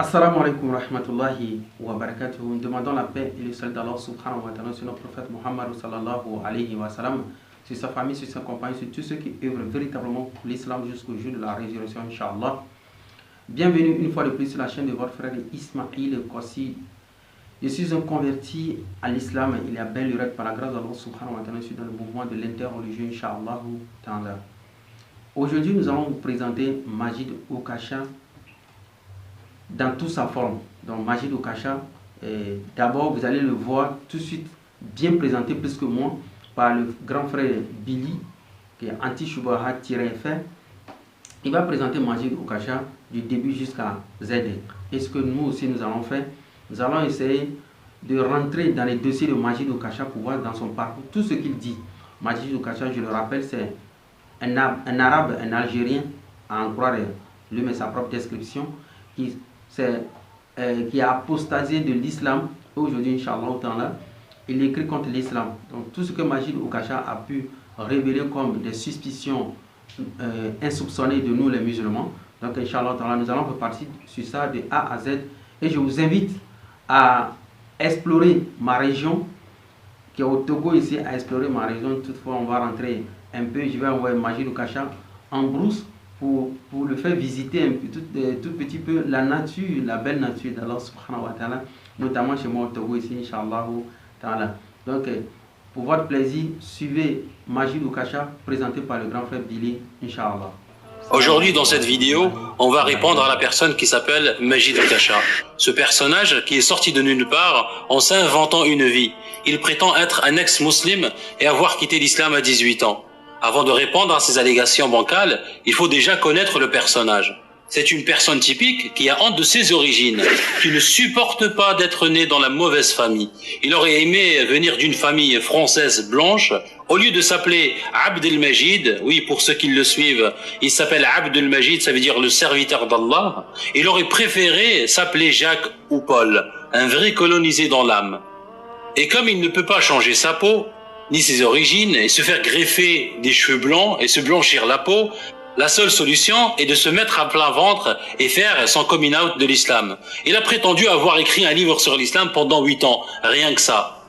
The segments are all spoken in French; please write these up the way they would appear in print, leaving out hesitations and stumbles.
Assalamu alaikum wa rahmatullahi wa barakatuh. Nous demandons la paix et le salut d'Allah subhanahu wa ta'ala sur notre prophète Muhammad sallallahu alayhi wa sallam, sur sa famille, sur ses compagnons, sur tous ceux qui œuvrent véritablement pour l'islam jusqu'au jour de la résurrection, Inch'Allah. Bienvenue une fois de plus sur la chaîne de votre frère Ismail Kossi. Je suis un converti à l'islam il y a belle lurette par la grâce d'Allah subhanahu wa ta'ala. Je suis dans le mouvement de l'interreligieux, Inch'Allah ta'ala. Aujourd'hui, nous allons vous présenter Majid Okasha dans toute sa forme. Donc Majid Okasha, d'abord vous allez le voir tout de suite bien présenté plus que moi par le grand frère Billy qui est anti-shubahat-fr. Il va présenter Majid Okasha du début jusqu'à Z. Et ce que nous aussi nous allons faire, nous allons essayer de rentrer dans les dossiers de Majid Okasha pour voir dans son parcours tout ce qu'il dit. Majid Okasha, je le rappelle, c'est un arabe, un algérien, à en croire lui-même sa propre description, qui a apostasé de l'islam. Aujourd'hui, Inch'Allah, il écrit contre l'islam. Donc tout ce que Majid Okasha a pu révéler comme des suspicions insoupçonnées de nous les musulmans. Donc Inch'Allah, nous allons repartir sur ça de A à Z. Et je vous invite à explorer ma région, qui est au Togo ici, à explorer ma région. Toutefois, on va rentrer un peu, je vais envoyer Majid Okasha en brousse pour le faire visiter un peu, tout petit peu la nature, la belle nature d'Allah subhanahu wa ta'ala, notamment chez moi au Togo ici, Inch'Allah ta'ala. Donc, pour votre plaisir, suivez Majid Okasha, présenté par le grand frère Billy, Inch'Allah. Aujourd'hui, dans cette vidéo, on va répondre à la personne qui s'appelle Majid Okasha. Ce personnage qui est sorti de nulle part en s'inventant une vie. Il prétend être un ex-musulman et avoir quitté l'islam à 18 ans. Avant de répondre à ces allégations bancales, il faut déjà connaître le personnage. C'est une personne typique qui a honte de ses origines, qui ne supporte pas d'être né dans la mauvaise famille. Il aurait aimé venir d'une famille française blanche. Au lieu de s'appeler Abdelmajid, oui, pour ceux qui le suivent, il s'appelle Abdelmajid, ça veut dire le serviteur d'Allah. Il aurait préféré s'appeler Jacques ou Paul, un vrai colonisé dans l'âme. Et comme il ne peut pas changer sa peau, ni ses origines, et se faire greffer des cheveux blancs et se blanchir la peau, la seule solution est de se mettre à plein ventre et faire son coming out de l'islam. Il a prétendu avoir écrit un livre sur l'islam pendant 8 ans, rien que ça.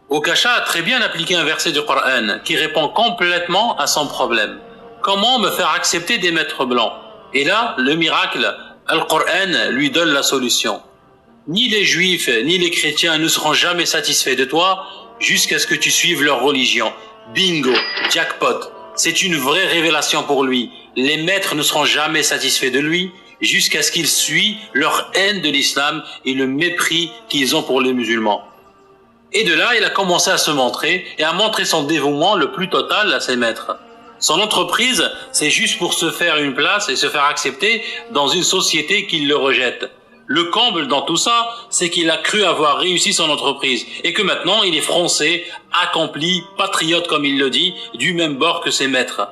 Okasha a très bien appliqué un verset du Coran qui répond complètement à son problème. Comment me faire accepter des maîtres blancs? Et là, le miracle, le Coran lui donne la solution. Ni les juifs, ni les chrétiens ne seront jamais satisfaits de toi jusqu'à ce que tu suives leur religion. Bingo, jackpot. C'est une vraie révélation pour lui. Les maîtres ne seront jamais satisfaits de lui jusqu'à ce qu'ils suivent leur haine de l'islam et le mépris qu'ils ont pour les musulmans. Et de là, il a commencé à se montrer et à montrer son dévouement le plus total à ses maîtres. Son entreprise, c'est juste pour se faire une place et se faire accepter dans une société qui le rejette. Le comble dans tout ça, c'est qu'il a cru avoir réussi son entreprise et que maintenant il est français, accompli, patriote comme il le dit, du même bord que ses maîtres.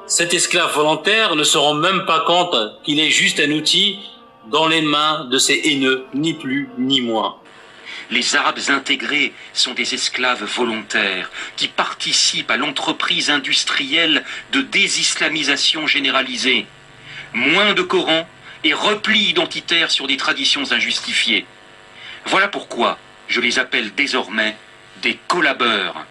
Cet esclave volontaire ne se rend même pas compte qu'il est juste un outil dans les mains de ces haineux, ni plus ni moins. Les Arabes intégrés sont des esclaves volontaires qui participent à l'entreprise industrielle de désislamisation généralisée. Moins de Coran et repli identitaire sur des traditions injustifiées. Voilà pourquoi je les appelle désormais des collabeurs.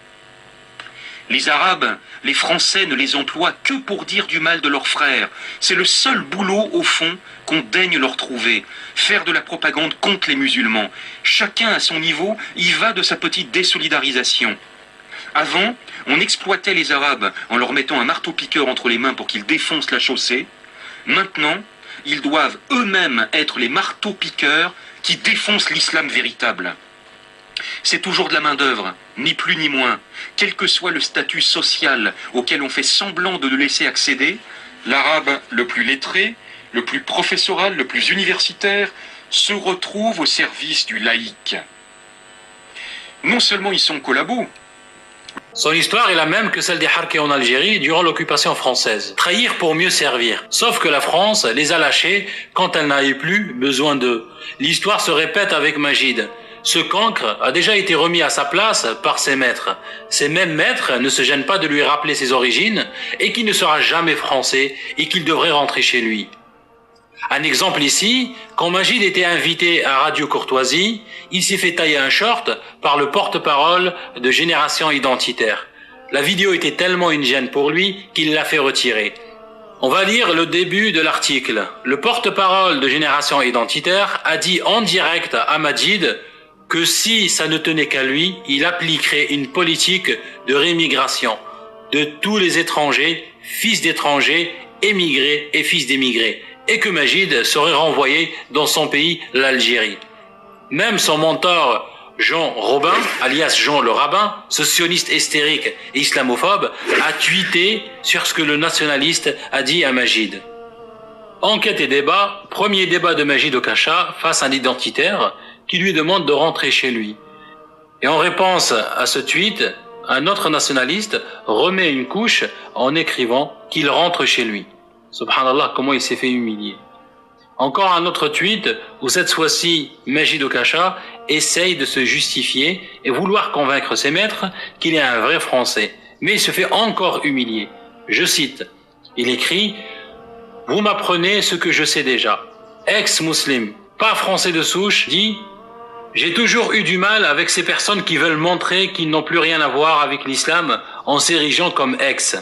Les Arabes, les Français ne les emploient que pour dire du mal de leurs frères. C'est le seul boulot, au fond, qu'on daigne leur trouver. Faire de la propagande contre les musulmans. Chacun à son niveau y va de sa petite désolidarisation. Avant, on exploitait les Arabes en leur mettant un marteau-piqueur entre les mains pour qu'ils défoncent la chaussée. Maintenant, ils doivent eux-mêmes être les marteaux-piqueurs qui défoncent l'islam véritable. C'est toujours de la main-d'œuvre, ni plus ni moins. Quel que soit le statut social auquel on fait semblant de le laisser accéder, l'arabe le plus lettré, le plus professoral, le plus universitaire, se retrouve au service du laïc. Non seulement ils sont collabos, Son histoire est la même que celle des Harkis en Algérie durant l'occupation française. Trahir pour mieux servir. Sauf que la France les a lâchés quand elle n'avait plus besoin d'eux. L'histoire se répète avec Majid. Ce cancre a déjà été remis à sa place par ses maîtres. Ces mêmes maîtres ne se gênent pas de lui rappeler ses origines et qu'il ne sera jamais français et qu'il devrait rentrer chez lui. Un exemple ici, quand Majid était invité à Radio Courtoisie, il s'est fait tailler un short par le porte-parole de Génération Identitaire. La vidéo était tellement une gêne pour lui qu'il l'a fait retirer. On va lire le début de l'article. Le porte-parole de Génération Identitaire a dit en direct à Majid que si ça ne tenait qu'à lui, il appliquerait une politique de rémigration de tous les étrangers, fils d'étrangers, émigrés et fils d'émigrés, et que Majid serait renvoyé dans son pays, l'Algérie. Même son mentor Jean Robin, alias Jean le Rabbin, ce sioniste hystérique et islamophobe, a tweeté sur ce que le nationaliste a dit à Majid. Enquête et débat, premier débat de Majid Oukhacha face à un identitaire qui lui demande de rentrer chez lui. Et en réponse à ce tweet, un autre nationaliste remet une couche en écrivant qu'il rentre chez lui. Subhanallah, comment il s'est fait humilier. Encore un autre tweet où cette fois-ci Majid Oukhacha essaye de se justifier et vouloir convaincre ses maîtres qu'il est un vrai Français. Mais il se fait encore humilier. Je cite, il écrit « Vous m'apprenez ce que je sais déjà. Ex-musulman, pas français de souche, dit « J'ai toujours eu du mal avec ces personnes qui veulent montrer qu'ils n'ont plus rien à voir avec l'islam en s'érigeant comme ex.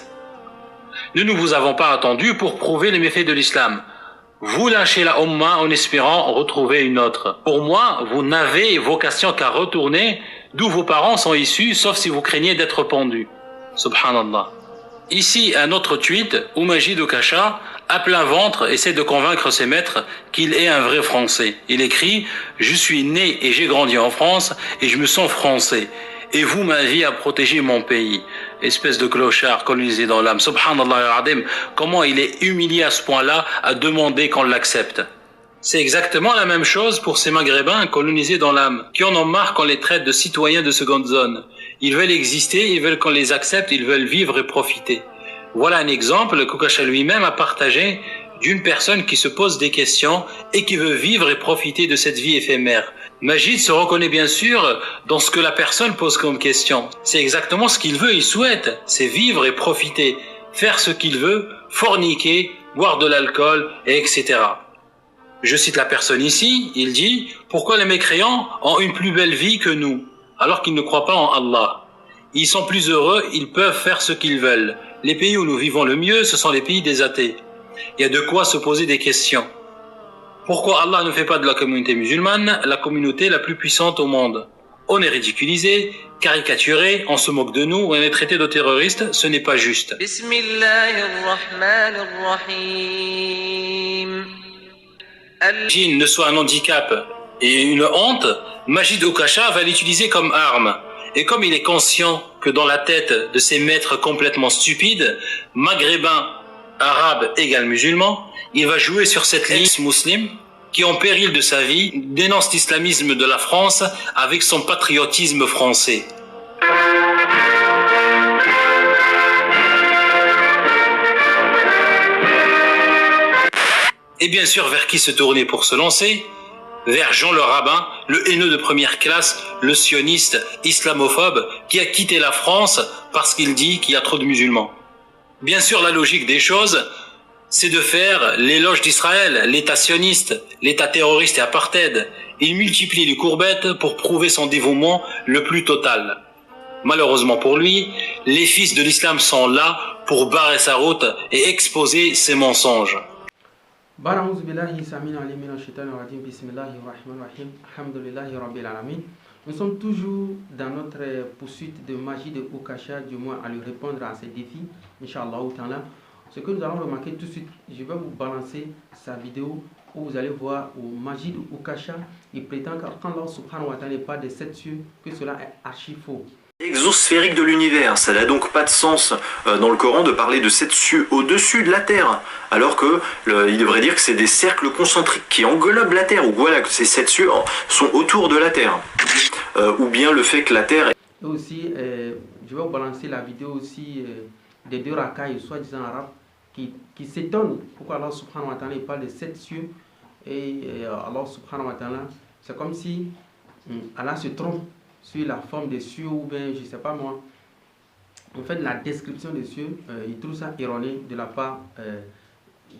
Nous ne vous avons pas attendu pour prouver les méfaits de l'islam. Vous lâchez la Ummah en espérant retrouver une autre. Pour moi, vous n'avez vocation qu'à retourner d'où vos parents sont issus, sauf si vous craignez d'être pendus. » Subhanallah. Ici, un autre tweet où Majid Oukhacha, à plein ventre, essaie de convaincre ses maîtres qu'il est un vrai Français. Il écrit « Je suis né et j'ai grandi en France et je me sens français. Et vous, ma vie a protégé mon pays. » Espèce de clochard colonisé dans l'âme. Subhanallah al-Adim, comment il est humilié à ce point-là à demander qu'on l'accepte. C'est exactement la même chose pour ces Maghrébins colonisés dans l'âme, qui en ont marre qu'on les traite de citoyens de seconde zone. Ils veulent exister, ils veulent qu'on les accepte, ils veulent vivre et profiter. Voilà un exemple qu'Oukhacha lui-même a partagé d'une personne qui se pose des questions et qui veut vivre et profiter de cette vie éphémère. Majid se reconnaît bien sûr dans ce que la personne pose comme question. C'est exactement ce qu'il veut, il souhaite, c'est vivre et profiter, faire ce qu'il veut, forniquer, boire de l'alcool, etc. Je cite la personne ici, il dit « Pourquoi les mécréants ont une plus belle vie que nous, alors qu'ils ne croient pas en Allah? Ils sont plus heureux, ils peuvent faire ce qu'ils veulent. Les pays où nous vivons le mieux, ce sont les pays des athées. Il y a de quoi se poser des questions. Pourquoi Allah ne fait pas de la communauté musulmane la communauté la plus puissante au monde? On est ridiculisé, caricaturé, on se moque de nous, on est traité de terroristes, ce n'est pas juste. Jinn ne soit un handicap et une honte, Majid Oukhacha va l'utiliser comme arme. Et comme il est conscient que dans la tête de ces maîtres complètement stupides, maghrébins, arabes égale musulmans, il va jouer sur cette ligne musulmane qui, en péril de sa vie, dénonce l'islamisme de la France avec son patriotisme français. Et bien sûr, vers qui se tourner pour se lancer? Vers Jean le Rabbin, le haineux de première classe, le sioniste islamophobe qui a quitté la France parce qu'il dit qu'il y a trop de musulmans. Bien sûr, la logique des choses, c'est de faire l'éloge d'Israël, l'État sioniste, l'État terroriste et apartheid. Il multiplie les courbettes pour prouver son dévouement le plus total. Malheureusement pour lui, les fils de l'islam sont là pour barrer sa route et exposer ses mensonges. Nous sommes toujours dans notre poursuite de Majid Oukhacha, du moins à lui répondre à ses défis, Inch'Allah. Ce que nous allons remarquer tout de suite, je vais vous balancer sa vidéo où vous allez voir où Majid Oukhacha, il prétend que quand Allah subhanahu wa ta'ala parle de 7 cieux, que cela est archi faux. Exosphérique de l'univers, ça n'a donc pas de sens dans le Coran de parler de 7 cieux au-dessus de la Terre, alors que il devrait dire que c'est des cercles concentriques qui englobent la Terre, ou voilà, que ces 7 cieux sont autour de la Terre, ou bien le fait que la Terre... Et aussi, je vais vous balancer la vidéo aussi des 2 racailles, soi-disant arabes, qui s'étonnent pourquoi Allah subhanahu wa ta'ala parle de 7 cieux, et Allah subhanahu wa ta'ala, c'est comme si Allah se trompe sur la forme des cieux, ou bien je sais pas moi. En fait, la description des cieux, il trouve ça erroné de la part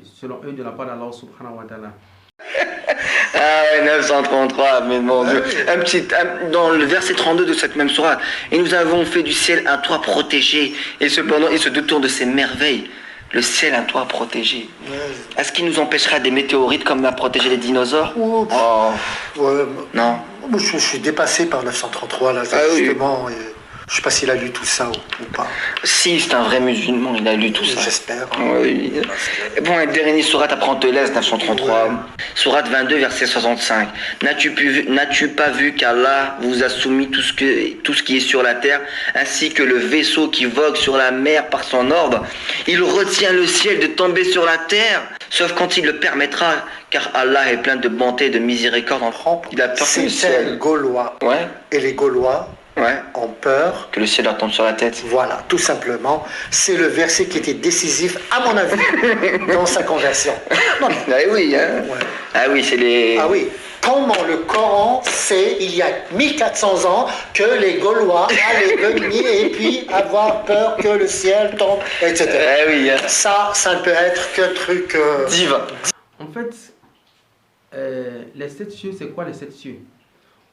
selon eux, de la part d'Allah subhanahu wa ta'ala. Ah ouais, 933, mais mon Dieu. Dans le verset 32 de cette même sourate, et nous avons fait du ciel un toit protégé, et cependant il se détourne de ces merveilles. Le ciel, un toit protégé. Est-ce qu'il nous empêchera des météorites comme a protégé les dinosaures? Non. Je suis dépassé par 933 là, justement. Oui. Je sais pas s'il a lu tout ça ou pas. Si, c'est un vrai musulman, il a lu tout ça. J'espère. Oui. Bon, la dernière sourate, après on te laisse, 933. Ouais. Sourate 22, verset 65. N'as-tu pas vu qu'Allah vous a soumis tout ce qui est sur la terre, ainsi que le vaisseau qui vogue sur la mer par son ordre? Il retient le ciel de tomber sur la terre, sauf quand il le permettra, car Allah est plein de bonté et de miséricorde. Il a peur que le ciel. Gaulois. Ouais. Et les Gaulois ont peur que le ciel leur tombe sur la tête. Voilà, tout simplement. C'est le verset qui était décisif, à mon avis, dans sa conversion. Ah oui, hein. Ouais. Ah oui, c'est les... Ah oui. Comment le Coran sait, il y a 1400 ans, que les Gaulois allaient venir et puis avoir peur que le ciel tombe, etc. Ah oui, hein. Ça ne peut être que truc... Divin. En fait, les 7 cieux, c'est quoi les 7 cieux?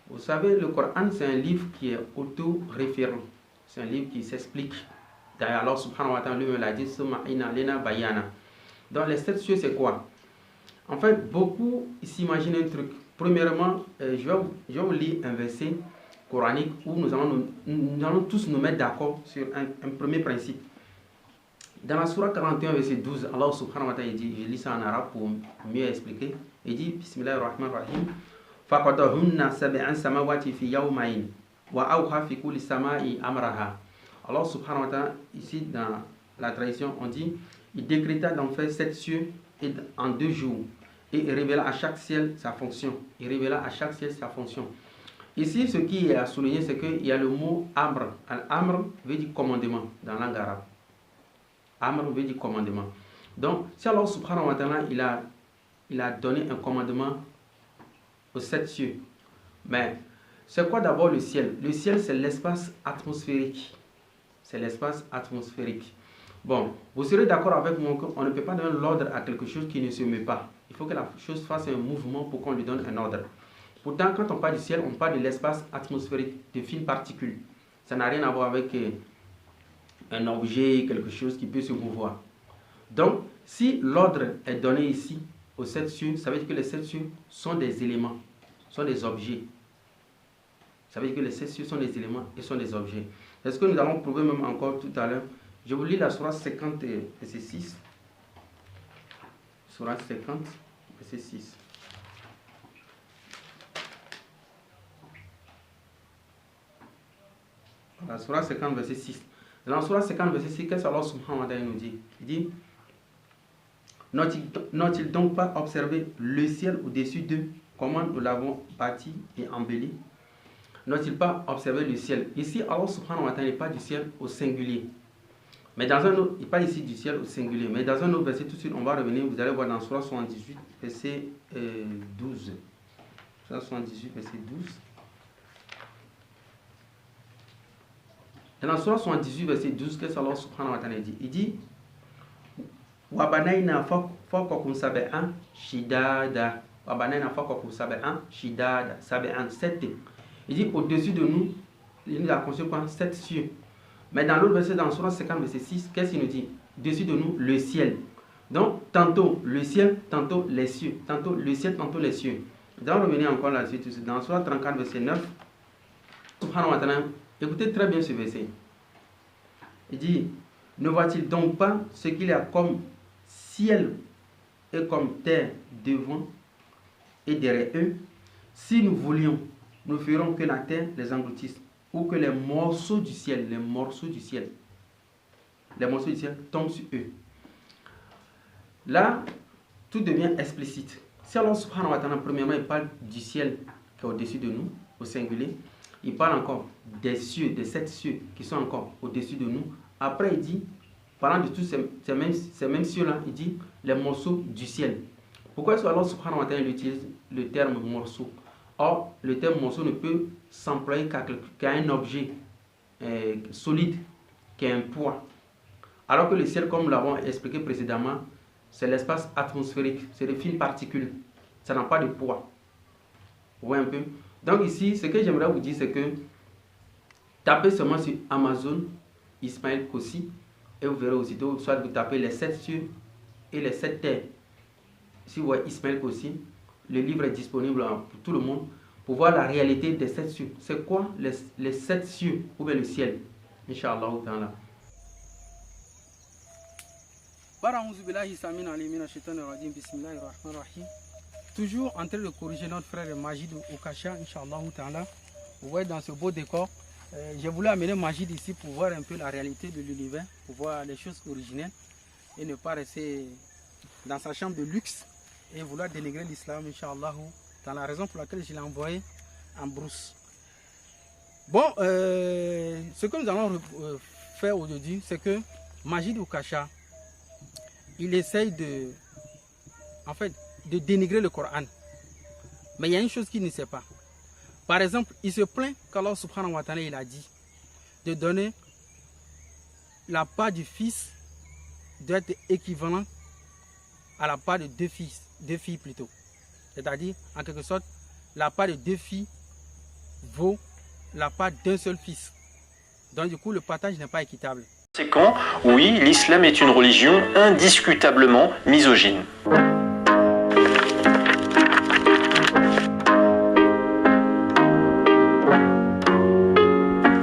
Vous savez, le Coran, c'est un livre qui est auto-référent. C'est un livre qui s'explique. D'ailleurs, Allah subhanahu wa ta'ala lui l'a dit, donc les 7 cieux, c'est quoi? En fait, beaucoup s'imaginent un truc. Premièrement, je vais vous lire un verset coranique où nous allons tous nous mettre d'accord sur un premier principe. Dans la Sourate 41, verset 12, Allah subhanahu wa ta'ala dit, je lis ça en arabe pour mieux expliquer, il dit, Bismillahirrahmanirrahim, فَقَدَهُنَّ سَبْعًا سَمَاوَاتٍ فِي يَوْمَيْنِ وَأَوْحَى فِي كُلِّ سَمَاءٍ أَمْرَهَا. Allah subhanahu wa ta'ala, ici dans la tradition, on dit, il décréta d'en faire 7 cieux en 2 jours. Et il révéla à chaque ciel sa fonction. Il révéla à chaque ciel sa fonction. Ici, ce qui est à souligner, c'est qu'il y a le mot amr. Amr veut dire commandement dans la langue arabe. Amr veut dire commandement. Donc, si Allah subhanahu wa ta'ala, il a donné un commandement aux 7 cieux. Mais c'est quoi d'abord le ciel? Le ciel, c'est l'espace atmosphérique. C'est l'espace atmosphérique. Bon, vous serez d'accord avec moi qu'on ne peut pas donner l'ordre à quelque chose qui ne se met pas. Il faut que la chose fasse un mouvement pour qu'on lui donne un ordre. Pourtant, quand on parle du ciel, on parle de l'espace atmosphérique, de fines particules. Ça n'a rien à voir avec un objet, quelque chose qui peut se mouvoir. Donc, si l'ordre est donné ici, aux 7 cieux, ça veut dire que les 7 cieux sont des éléments, sont des objets. Ça veut dire que les 7 cieux sont des éléments et sont des objets. C'est ce que nous allons prouver même encore tout à l'heure. Je vous lis la Sourate 50, verset 6. Sourate 50, verset 6. La Sourate 50, verset 6. Dans la Sourate 50, verset 6, qu'est-ce qu'Allah subhanahu wa ta'ala nous dit? Il dit, n'ont-ils donc pas observé le ciel au-dessus d'eux, comment nous l'avons bâti et embelli? N'ont-ils pas observé le ciel? Ici, Allah subhanahu wa ta'ala n'est pas du ciel au singulier. Mais dans un autre, il parle ici du ciel au singulier. Mais dans un autre verset, tout de suite, on va revenir, vous allez voir dans Sourate 78, verset 12. Sourate 78, verset 12. Dans Sourate 78, verset 12, qu'est-ce qu'Allah subhanahu wa ta'ala dit? Il dit, وَبَنَيْنَا فَوْقَكُمْ سَبْعًا شِدَادًا. وَبَنَيْنَا فَوْقَكُمْ سَبْعًا شِدَادًا. 7. Il dit, au-dessus de nous, il nous a construit 7 cieux. Mais dans l'autre verset, dans Sourate 50, verset 6, qu'est-ce qu'il nous dit? Dessus de nous, le ciel. Donc, tantôt le ciel, tantôt les cieux. Tantôt le ciel, tantôt les cieux. Nous allons revenir encore là-dessus. Dans Sourate 34, verset 9, subhanahu wa ta'ala, écoutez très bien ce verset. Il dit, ne voit-il donc pas ce qu'il y a comme ciel et comme terre devant et derrière eux? Si nous voulions, nous ferions que la terre les engloutisse, ou que les morceaux du ciel tombent sur eux. Là, tout devient explicite. Si Allah subhanahu wa ta'ala, premièrement, il parle du ciel qui est au-dessus de nous, au singulier, il parle encore des cieux, des 7 cieux qui sont encore au-dessus de nous. Après, il dit, parlant de tous ces mêmes cieux-là, il dit les morceaux du ciel. Pourquoi est-ce que Allah subhanahu wa ta'ala utilise le terme morceau? Or, le terme morceau ne peut s'employer qu'à un objet solide, qui a un poids. Alors que le ciel, comme nous l'avons expliqué précédemment, c'est l'espace atmosphérique, c'est des fines particules. Ça n'a pas de poids. Vous voyez un peu? Donc ici, ce que j'aimerais vous dire, c'est que tapez seulement sur Amazon Ismaël Kossi et vous verrez aussitôt, soit vous tapez les 7 cieux et les 7 terres. Si vous voyez Ismaël Kossi, le livre est disponible pour tout le monde pour voir la réalité des 7 cieux. C'est quoi les 7 cieux ou bien le ciel? Inch'Allah ta'ala. Toujours en train de corriger notre frère Majid Okacha, Inch'Allah ta'ala. Vous voyez dans ce beau décor, j'ai voulu amener Majid ici pour voir un peu la réalité de l'univers, pour voir les choses originelles et ne pas rester dans sa chambre de luxe et vouloir dénigrer l'islam, Inch'Allah, dans la raison pour laquelle je l'ai envoyé en brousse. Bon, ce que nous allons faire aujourd'hui, c'est que Majid Okacha, il essaye de dénigrer le Coran. Mais il y a une chose qu'il ne sait pas. Par exemple, il se plaint qu'Allah subhanahu wa ta'ala il a dit de donner la part du fils doit être équivalent à la part de deux filles plutôt. C'est-à-dire, en quelque sorte, la part de 2 filles vaut la part d'un seul fils. Donc du coup, le partage n'est pas équitable. C'est quand, oui, l'islam est une religion indiscutablement misogyne.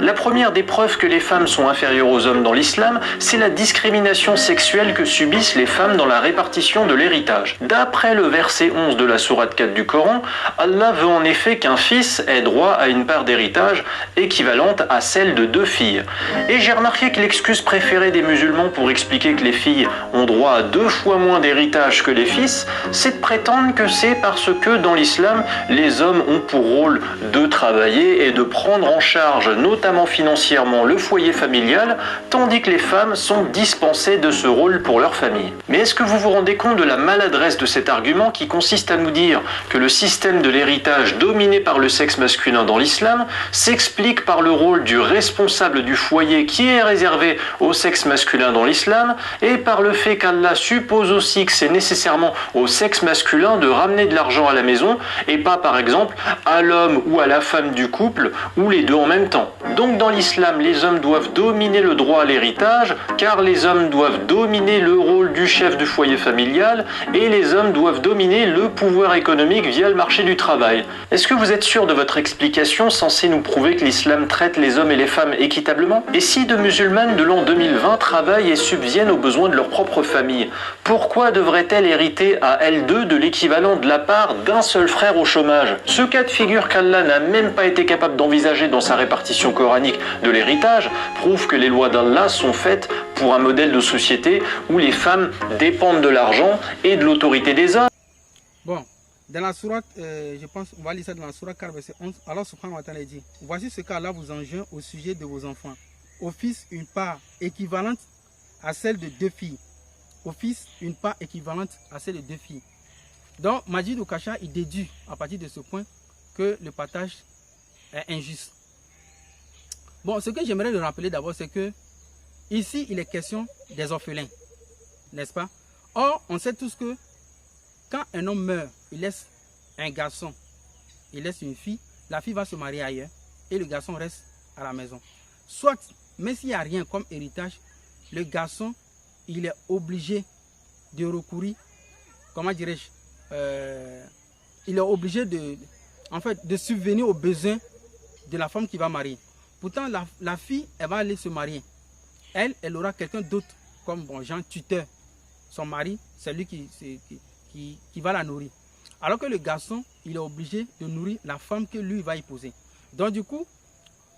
La première des preuves que les femmes sont inférieures aux hommes dans l'islam, c'est la discrimination sexuelle que subissent les femmes dans la répartition de l'héritage. D'après le verset 11 de la sourate 4 du Coran, Allah veut en effet qu'un fils ait droit à une part d'héritage équivalente à celle de 2 filles. Et j'ai remarqué que l'excuse préférée des musulmans pour expliquer que les filles ont droit à 2 fois moins d'héritage que les fils, c'est de prétendre que c'est parce que dans l'islam, les hommes ont pour rôle de travailler et de prendre en charge, notamment financièrement, le foyer familial, tandis que les femmes sont dispensées de ce rôle pour leur famille. Mais est-ce que vous vous rendez compte de la maladresse de cet argument qui consiste à nous dire que le système de l'héritage dominé par le sexe masculin dans l'islam s'explique par le rôle du responsable du foyer qui est réservé au sexe masculin dans l'islam et par le fait qu'Allah suppose aussi que c'est nécessairement au sexe masculin de ramener de l'argent à la maison et pas par exemple à l'homme ou à la femme du couple ou les deux en même temps. Donc dans l'islam, les hommes doivent dominer le droit à l'héritage, car les hommes doivent dominer le rôle du chef du foyer familial, et les hommes doivent dominer le pouvoir économique via le marché du travail. Est-ce que vous êtes sûr de votre explication censée nous prouver que l'islam traite les hommes et les femmes équitablement? Et si de musulmanes de l'an 2020 travaillent et subviennent aux besoins de leur propre famille, pourquoi devraient-elles hériter à elles deux de l'équivalent de la part d'un seul frère au chômage? Ce cas de figure qu'Allah n'a même pas été capable d'envisager dans sa répartition coranique de l'héritage prouve que les lois d'Allah sont faites pour un modèle de société où les femmes dépendent de l'argent et de l'autorité des hommes. Bon, dans la sourate, je pense, on va lire ça dans la sourate 4, verset 11, Allah subhanahu wa ta'ala dit: voici ce qu'Allah vous enjoint au sujet de vos enfants. Au fils, une part équivalente à celle de 2 filles. Au fils, une part équivalente à celle de 2 filles. Donc, Majid Okacha, il déduit à partir de ce point que le partage est injuste. Bon, ce que j'aimerais le rappeler d'abord, c'est que ici, il est question des orphelins, n'est-ce pas? Or, on sait tous que quand un homme meurt, il laisse un garçon, il laisse une fille, la fille va se marier ailleurs et le garçon reste à la maison. Soit, même s'il n'y a rien comme héritage, le garçon, il est obligé de recourir, comment dirais-je, il est obligé de subvenir aux besoins de la femme qui va marier. Pourtant, la fille, elle va aller se marier. Elle aura quelqu'un d'autre, comme bon, genre tuteur. Son mari, c'est lui qui va la nourrir. Alors que le garçon, il est obligé de nourrir la femme que lui va épouser. Donc du coup,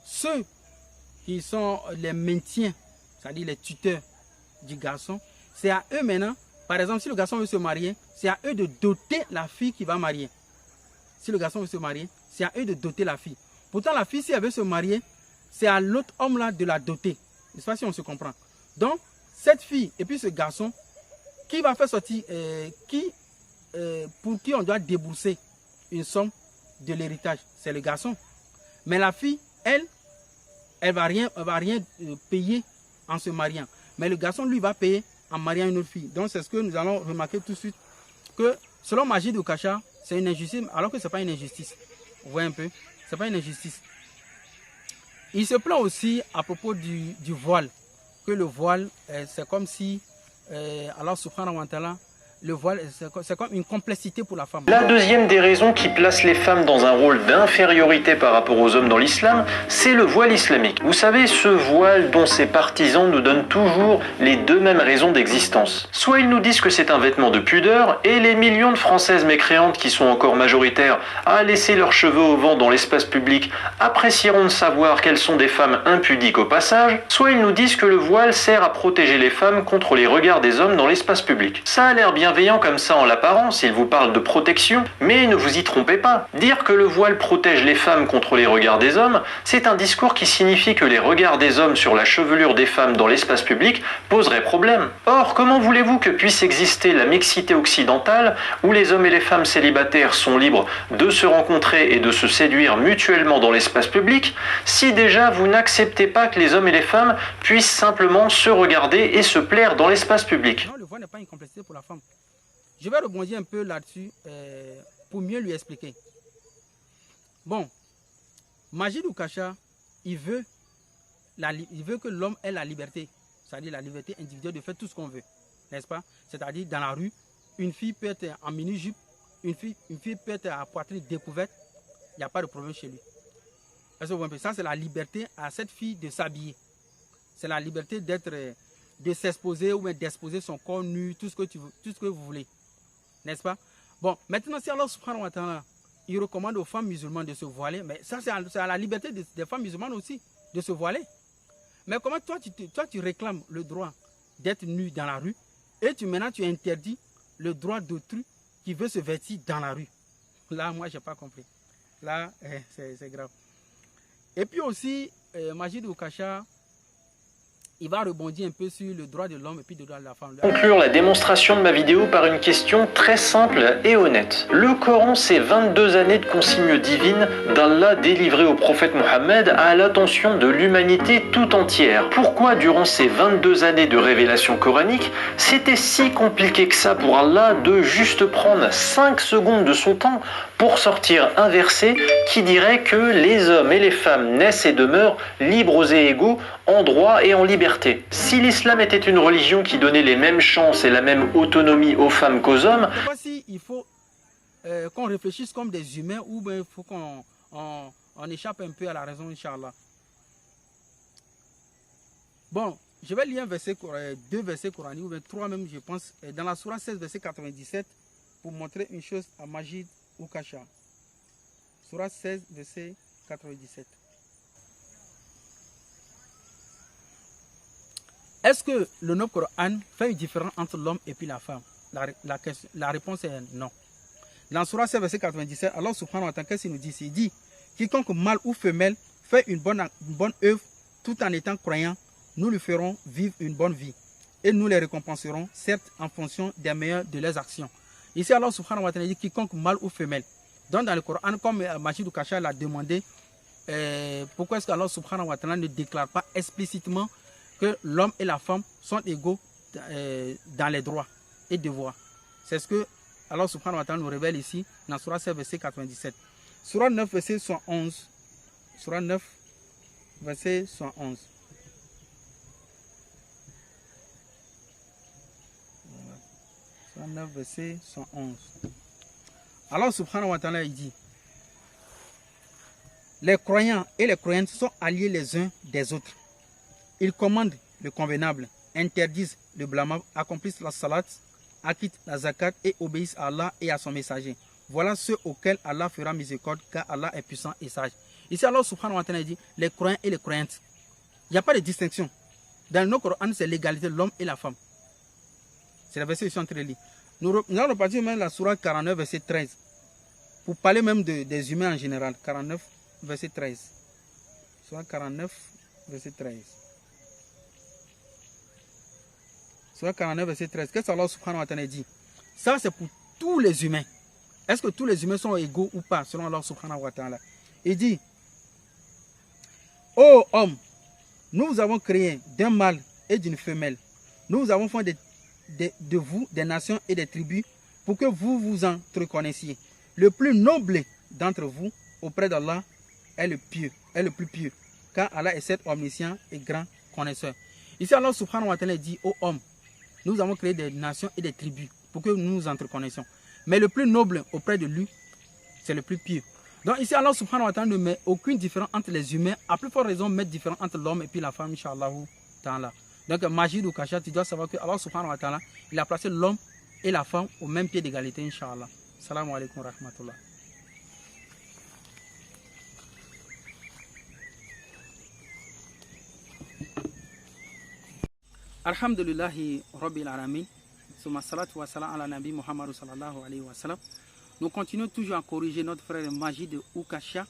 ceux qui sont les maintiens, c'est-à-dire les tuteurs du garçon, c'est à eux maintenant, par exemple, si le garçon veut se marier, c'est à eux de doter la fille qui va marier. Si le garçon veut se marier, c'est à eux de doter la fille. Pourtant, la fille, si elle veut se marier, c'est à l'autre homme-là de la doter. Je ne sais pas si on se comprend. Donc, cette fille et puis ce garçon, qui va faire sortir, pour qui on doit débourser une somme de l'héritage, c'est le garçon. Mais la fille, elle va rien payer en se mariant. Mais le garçon, lui, va payer en mariant une autre fille. Donc c'est ce que nous allons remarquer tout de suite, que selon Majid Oukacha, c'est une injustice, alors que ce n'est pas une injustice. Vous voyez un peu, ce n'est pas une injustice. Il se plaint aussi à propos du voile, que le voile, c'est comme si, Allah subhanahu wa ta'ala, le voile, c'est comme une complexité pour la femme. La deuxième des raisons qui place les femmes dans un rôle d'infériorité par rapport aux hommes dans l'islam, c'est le voile islamique. Vous savez, ce voile dont ses partisans nous donnent toujours les deux mêmes raisons d'existence. Soit ils nous disent que c'est un vêtement de pudeur, et les millions de Françaises mécréantes qui sont encore majoritaires à laisser leurs cheveux au vent dans l'espace public apprécieront de savoir qu'elles sont des femmes impudiques au passage, soit ils nous disent que le voile sert à protéger les femmes contre les regards des hommes dans l'espace public. Ça a l'air bienveillant comme ça en l'apparence, il vous parle de protection, mais ne vous y trompez pas. Dire que le voile protège les femmes contre les regards des hommes, c'est un discours qui signifie que les regards des hommes sur la chevelure des femmes dans l'espace public poseraient problème. Or, comment voulez-vous que puisse exister la mixité occidentale, où les hommes et les femmes célibataires sont libres de se rencontrer et de se séduire mutuellement dans l'espace public, si déjà vous n'acceptez pas que les hommes et les femmes puissent simplement se regarder et se plaire dans l'espace public? Non, le voile n'est pas une complexité pour la femme. Je vais rebondir un peu là-dessus pour mieux lui expliquer. Bon, Majid Oukacha, il veut que l'homme ait la liberté, c'est-à-dire la liberté individuelle de faire tout ce qu'on veut, n'est-ce pas? C'est-à-dire dans la rue, une fille peut être en mini-jupe, une fille peut être à poitrine découverte, il n'y a pas de problème chez lui. Ça, c'est la liberté à cette fille de s'habiller. C'est la liberté de s'exposer ou d'exposer son corps nu, tout ce que vous voulez. N'est-ce pas? Bon, maintenant, si Allah subhanahu wa ta'ala, il recommande aux femmes musulmanes de se voiler, mais ça, c'est à la liberté des femmes musulmanes aussi, de se voiler. Mais comment toi, tu réclames le droit d'être nu dans la rue, et maintenant, tu interdis le droit d'autrui qui veut se vêtir dans la rue? Là, moi, je n'ai pas compris. Là, c'est grave. Et puis aussi, Majid Oukacha, il va rebondir un peu sur le droit de l'homme et puis le droit de la femme. Conclure la démonstration de ma vidéo par une question très simple et honnête. Le Coran, c'est 22 années de consignes divines d'Allah délivrées au prophète Mohammed à l'attention de l'humanité tout entière. Pourquoi, durant ces 22 années de révélation coranique, c'était si compliqué que ça pour Allah de juste prendre 5 secondes de son temps pour sortir un verset qui dirait que les hommes et les femmes naissent et demeurent libres et égaux en droit et en liberté? Si l'islam était une religion qui donnait les mêmes chances et la même autonomie aux femmes qu'aux hommes... Je ne sais pas si il faut qu'on réfléchisse comme des humains ou bien il faut qu'on échappe un peu à la raison, Inch'Allah. Bon, je vais lire deux versets coraniques, ou bien 3 même, je pense, dans la Sourate 16, verset 97, pour montrer une chose à Majid Oukacha. Sourate 16, verset 97. Est-ce que le Noble Coran fait une différence entre l'homme et puis la femme? La réponse est non. Dans Sourate 16, verset 97, Allah subhanahu wa ta'ala, qu'est-ce qu'il nous dit? Il dit, quiconque mâle ou femelle fait une bonne œuvre tout en étant croyant, nous lui ferons vivre une bonne vie. Et nous les récompenserons, certes, en fonction des meilleurs de leurs actions. Ici, Allah subhanahu wa ta'ala dit, quiconque mâle ou femelle. Donc, dans le Coran, comme Majid Oukacha l'a demandé, pourquoi est-ce qu'Allah subhanahu wa ta'ala ne déclare pas explicitement que l'homme et la femme sont égaux dans les droits et devoirs? C'est ce que Allah subhanahu wa ta'ala nous révèle ici dans Surah 7, verset 97. Surah 9, verset 111. Surah 9, verset 111. Surah 9, verset 111. Allah subhanahu wa ta'ala il dit, les croyants et les croyantes sont alliés les uns des autres. Ils commandent le convenable, interdisent le blâmable, accomplissent la salat, acquittent la zakat et obéissent à Allah et à son messager. Voilà ceux auxquels Allah fera miséricorde, car Allah est puissant et sage. Ici, Allah subhanahu wa ta'ala dit les croyants et les croyantes. Il n'y a pas de distinction. Dans le Coran, c'est l'égalité de l'homme et la femme. C'est la verset que je suis en train de lire. Nous allons repartir même la Sourate 49, verset 13. Pour parler même des humains en général. 49, verset 13. Sourate 49, verset 13. Sourate 49, verset 13. Qu'est-ce que Allah subhanahu wa ta'ala dit? Ça, c'est pour tous les humains. Est-ce que tous les humains sont égaux ou pas, selon Allah subhanahu wa ta'ala? Il dit, ô homme, nous vous avons créé d'un mâle et d'une femelle. Nous vous avons fait de vous des nations et des tribus pour que vous vous en reconnaissiez. Le plus noble d'entre vous auprès d'Allah est le plus pieux, car Allah est certes omniscient et grand connaisseur. Ici Allah subhanahu wa ta'ala dit aux hommes, nous avons créé des nations et des tribus pour que nous nous entreconnaissions. Mais le plus noble auprès de lui, c'est le plus pieux. Donc ici Allah subhanahu wa ta'ala ne met aucune différence entre les humains, à plus forte raison mettre différence entre l'homme et puis la femme, inshallah ta'ala. Donc Majid ou Kasha, tu dois savoir que Allah subhanahu wa ta'ala, il a placé l'homme et la femme au même pied d'égalité, inshallah. Salam alaikum wa rahmatullah. Alhamdulillahi Rabbil Alamin. Summa salatu wa salam ala Nabi Muhammad sallallahu alayhi wa sallam. Nous continuons toujours à corriger notre frère Majid ou Kasha.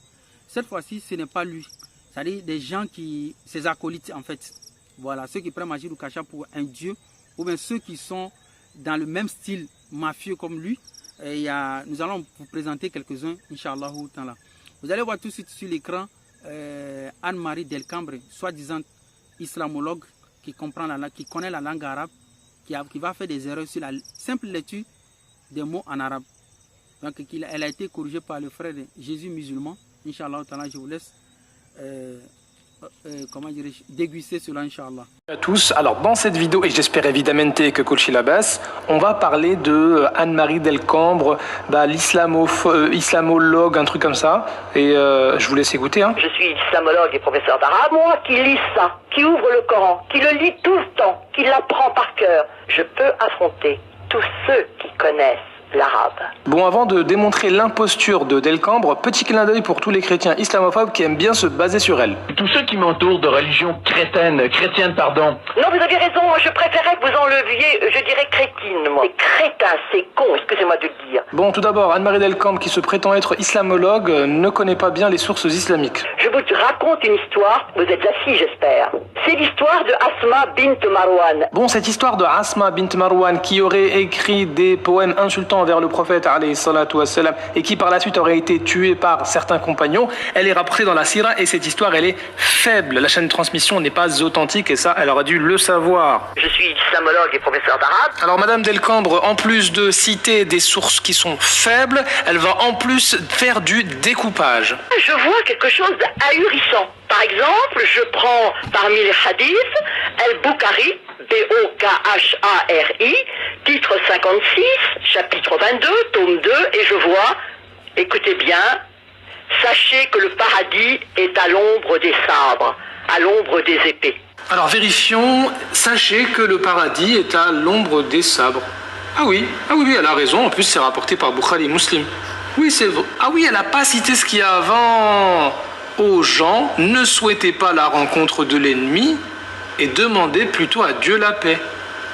Cette fois-ci, ce n'est pas lui. C'est-à-dire des gens qui, ses acolytes en fait. Voilà, ceux qui prennent Majid ou Kasha pour un dieu, ou bien ceux qui sont dans le même style mafieux comme lui. Et nous allons vous présenter quelques-uns, Inch'Allah. Vous allez voir tout de suite sur l'écran Anne-Marie Delcambre, soi-disant islamologue, qui connaît la langue arabe, qui va faire des erreurs sur la simple lecture des mots en arabe. Donc elle a été corrigée par le frère Jésus musulman. Inch'Allah, je vous laisse déguster cela, Inch'Allah. À tous, alors dans cette vidéo, et j'espère évidemment que Coach Labas, on va parler de Anne-Marie Delcambre, islamologue, un truc comme ça, et je vous laisse écouter. Hein. Je suis islamologue et professeur d'arabe. Moi qui lis ça, qui ouvre le Coran, qui le lit tout le temps, qui l'apprend par cœur, je peux affronter tous ceux qui connaissent l'arabe. Bon, avant de démontrer l'imposture de Delcambre, petit clin d'œil pour tous les chrétiens islamophobes qui aiment bien se baser sur elle. Tous ceux qui m'entourent de religion chrétienne, pardon. Non, vous avez raison, moi je préférais que vous enleviez, je dirais crétine, moi. C'est crétin, c'est con, excusez-moi de le dire. Bon, tout d'abord, Anne-Marie Delcambre, qui se prétend être islamologue, ne connaît pas bien les sources islamiques. Je vous raconte une histoire, vous êtes assis j'espère. C'est l'histoire de Asma bint Marwan. Bon, cette histoire de Asma bint Marwan, qui aurait écrit des poèmes insultants envers le prophète alayhi salatu wassalam, et qui par la suite aurait été tué par certains compagnons, elle est rapportée dans la Sira, et cette histoire elle est faible. La chaîne de transmission n'est pas authentique, et ça elle aurait dû le savoir. Je suis islamologue et professeur d'arabe. Alors Madame Delcambre, en plus de citer des sources qui sont faibles, elle va en plus faire du découpage. Je vois quelque chose d'ahurissant. Par exemple, je prends parmi les hadiths Al-Bukhari, B-O-K-H-A-R-I, titre 56, chapitre 22, tome 2, et je vois, écoutez bien, sachez que le paradis est à l'ombre des sabres, à l'ombre des épées. Alors vérifions, sachez que le paradis est à l'ombre des sabres. Ah oui, elle a raison, en plus c'est rapporté par Bukhari et Muslim. Oui, c'est vrai. Ah oui, elle n'a pas cité ce qu'il y a avant. Aux gens, ne souhaitez pas la rencontre de l'ennemi et demandez plutôt à Dieu la paix.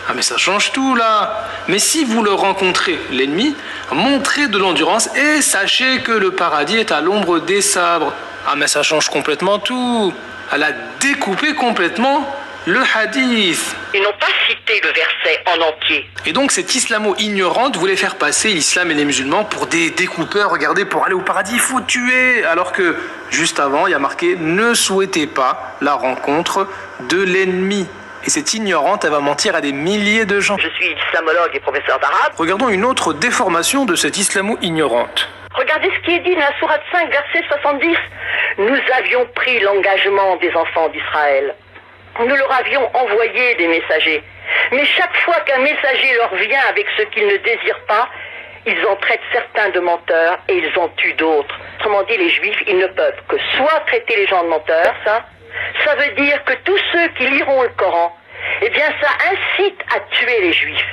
Ah mais ça change tout là. Mais si vous le rencontrez, l'ennemi, montrez de l'endurance et sachez que le paradis est à l'ombre des sabres. Ah mais ça change complètement tout. Elle a découpé complètement le hadith. Ils n'ont pas cité le verset en entier. Et donc cette islamo-ignorante voulait faire passer l'islam et les musulmans pour des découpeurs. Regardez, pour aller au paradis, il faut tuer. Alors que juste avant, il y a marqué « Ne souhaitez pas la rencontre de l'ennemi ». Et cette ignorante, elle va mentir à des milliers de gens. Je suis islamologue et professeur d'arabe. Regardons une autre déformation de cette islamo-ignorante. Regardez ce qui est dit dans la sourate 5, verset 70. Nous avions pris l'engagement des enfants d'Israël. Nous leur avions envoyé des messagers. Mais chaque fois qu'un messager leur vient avec ce qu'ils ne désirent pas, ils en traitent certains de menteurs et ils en tuent d'autres. Autrement dit, les juifs, ils ne peuvent que soit traiter les gens de menteurs, ça veut dire que tous ceux qui liront le Coran, eh bien ça incite à tuer les juifs.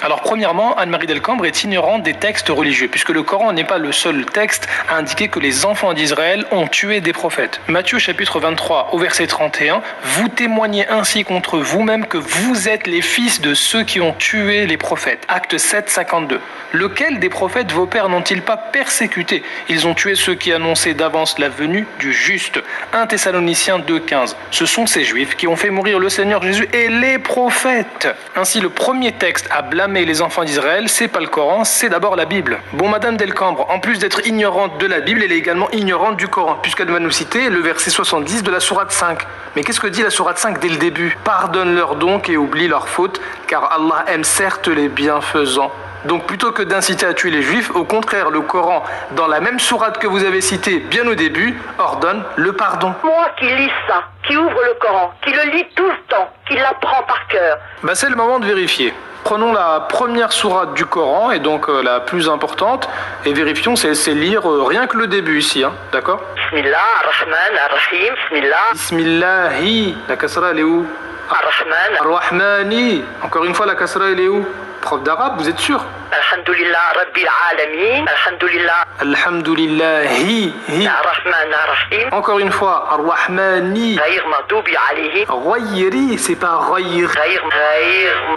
Alors premièrement, Anne-Marie Delcambre est ignorante des textes religieux, puisque le Coran n'est pas le seul texte à indiquer que les enfants d'Israël ont tué des prophètes. Matthieu chapitre 23 au verset 31, « Vous témoignez ainsi contre vous-même que vous êtes les fils de ceux qui ont tué les prophètes. » Acte 7, 52. Lequel des prophètes vos pères n'ont-ils pas persécuté? Ils ont tué ceux qui annonçaient d'avance la venue du juste. 1 Thessaloniciens 2, 15. Ce sont ces juifs qui ont fait mourir le Seigneur Jésus et les prophètes. Ainsi le premier texte à blâmer blâmer les enfants d'Israël, c'est pas le Coran, c'est d'abord la Bible. Bon, Madame Delcambre, en plus d'être ignorante de la Bible, elle est également ignorante du Coran, puisqu'elle va nous citer le verset 70 de la sourate 5. Mais qu'est-ce que dit la sourate 5 dès le début? Pardonne-leur donc et oublie leurs fautes, car Allah aime certes les bienfaisants. Donc plutôt que d'inciter à tuer les juifs, au contraire, le Coran, dans la même sourate que vous avez citée bien au début, ordonne le pardon. Moi qui lis ça, qui ouvre le Coran, qui le lit tout le temps, qui l'apprend par cœur. C'est le moment de vérifier. Prenons la première sourate du Coran, et donc la plus importante, et vérifions, c'est lire rien que le début ici, hein, d'accord? Bismillah, ar-Rahman, ar-Rahim, Bismillah. Bismillahi, la kasra elle est où? Ar-Rahman. Ar-Rahmani, encore une fois la kasra elle est où? Prof d'arabe, vous êtes sûr? Alhamdulillah Rabbil Alamin. Alhamdulillah. Alhamdulillahi. Ar-Rahman ar-Rahim. Encore une fois, Ar-Rahmani. Ghayr maghdubi alayhim. Ghayri, c'est pas Ghayr.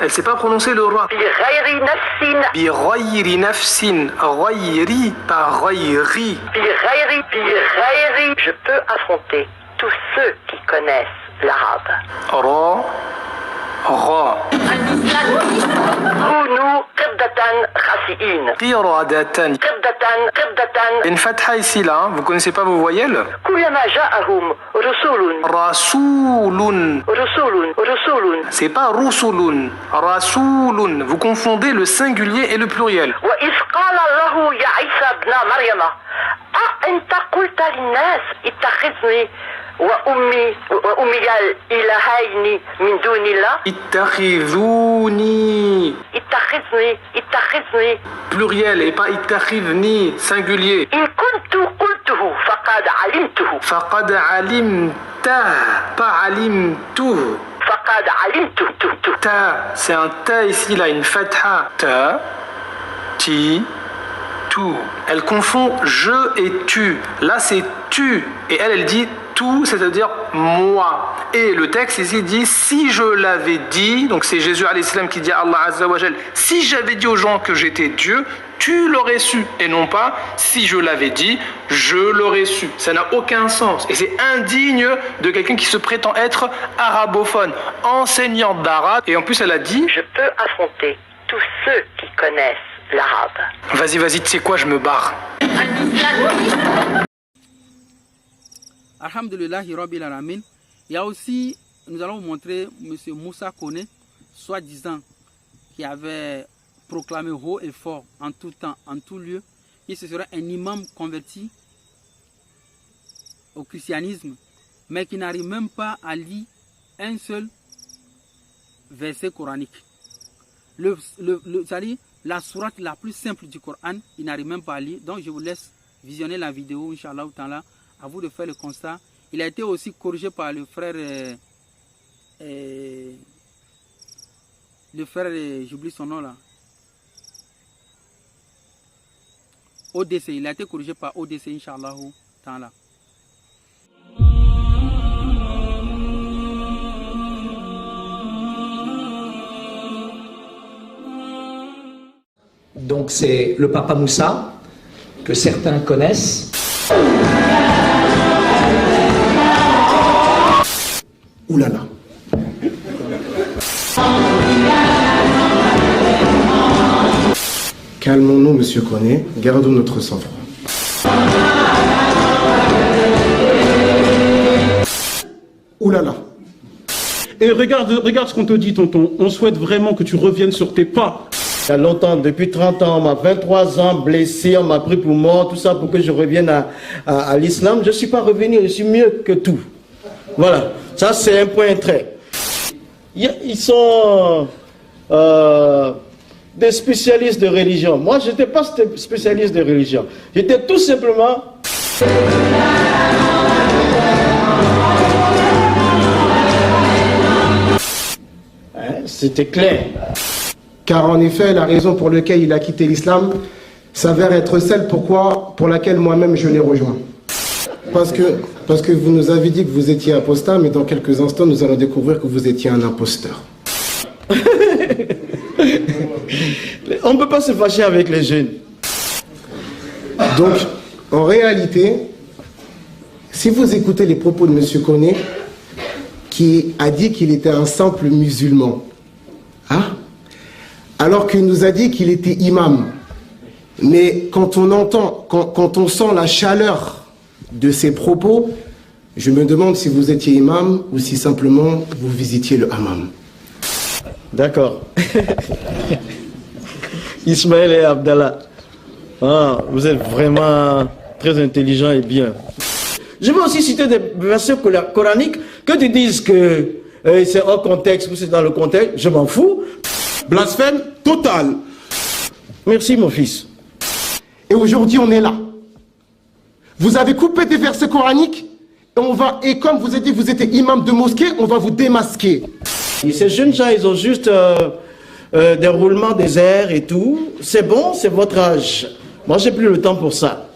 Elle sait pas prononcer le ra. Bi ghayri nafsin. Bi ghayri nafsin. Ghayri, pas Ghayri. Bi ghayri. Je peux affronter tous ceux qui connaissent l'arabe. Ra. Kounou qirdatan khasi'in. Qiradatan. Il y a une fatha ici là, vous connaissez pas vos voyelles? Kullama ja'ahum rusulun. Rusulun. C'est pas rusulun, rasulun. Vous confondez le singulier et le pluriel. Wa iz qala Allahu ya Isa ibn Maryama a anta qulta lin-nas ittakhidhni وأمي الإلهين من دون الله. اتخذني pluriel et pas ittakhidhni singulier. إن كنت قلته فقد علمته pas alimtuh. فقد علمته. Ta, c'est un ta ici là, une fatha. Ta, ti, tu. Elle confond je et tu. Là c'est tu et elle dit tout, c'est-à-dire moi. Et le texte ici dit si je l'avais dit, donc c'est Jésus alayhi salam qui dit à Allah azza wa jal, si j'avais dit aux gens que j'étais Dieu, tu l'aurais su, et non pas si je l'avais dit, je l'aurais su. Ça n'a aucun sens et c'est indigne de quelqu'un qui se prétend être arabophone, enseignante d'arabe. Et en plus elle a dit je peux affronter tous ceux qui connaissent l'arabe. Vas-y, tu sais quoi, je me barre. Alhamdulillahi Rabbil Alamin. Il y a aussi, nous allons vous montrer M. Moussa Kone, soi-disant, qui avait proclamé haut et fort en tout temps, en tout lieu, qu'il ce serait un imam converti au christianisme, mais qui n'arrive même pas à lire un seul verset coranique. C'est-à-dire la sourate la plus simple du Coran, il n'arrive même pas à lire. Donc je vous laisse visionner la vidéo, Inch'Allah Ta'ala. À vous de faire le constat. Il a été aussi corrigé par le frère, j'oublie son nom là, ODC. Il a été corrigé par ODC, Inch'Allah Ta'ala. Donc c'est le Papa Moussa, que certains connaissent. Oulala. Calmons-nous, monsieur Kone, gardons notre sang-froid. Oulala. Et regarde ce qu'on te dit, tonton. On souhaite vraiment que tu reviennes sur tes pas. Il y a longtemps, depuis 30 ans, on m'a 23 ans blessé, on m'a pris pour mort, tout ça pour que je revienne à l'islam. Je ne suis pas revenu, je suis mieux que tout. Voilà, ça c'est un point très. Ils sont des spécialistes de religion. Moi, je n'étais pas spécialiste de religion. J'étais tout simplement... C'était clair. Car en effet, la raison pour laquelle il a quitté l'islam s'avère être celle pour laquelle moi-même je l'ai rejoint. Parce que vous nous avez dit que vous étiez apostat, mais dans quelques instants, nous allons découvrir que vous étiez un imposteur. On ne peut pas se fâcher avec les jeunes. Donc, en réalité, si vous écoutez les propos de M. Kone, qui a dit qu'il était un simple musulman, alors qu'il nous a dit qu'il était imam. Mais quand on entend, quand on sent la chaleur de ses propos, je me demande si vous étiez imam ou si simplement vous visitiez le hammam. D'accord. Ismaël et Abdallah, vous êtes vraiment très intelligents et bien. Je vais aussi citer des versets coraniques que tu dises que c'est hors contexte ou c'est dans le contexte, je m'en fous. Blasphème total. Merci mon fils. Et aujourd'hui on est là. Vous avez coupé des versets coraniques et comme vous avez dit vous étiez imam de mosquée, on va vous démasquer. Et ces jeunes gens, ils ont juste des roulements des airs et tout. C'est bon, c'est votre âge. Moi, j'ai plus le temps pour ça.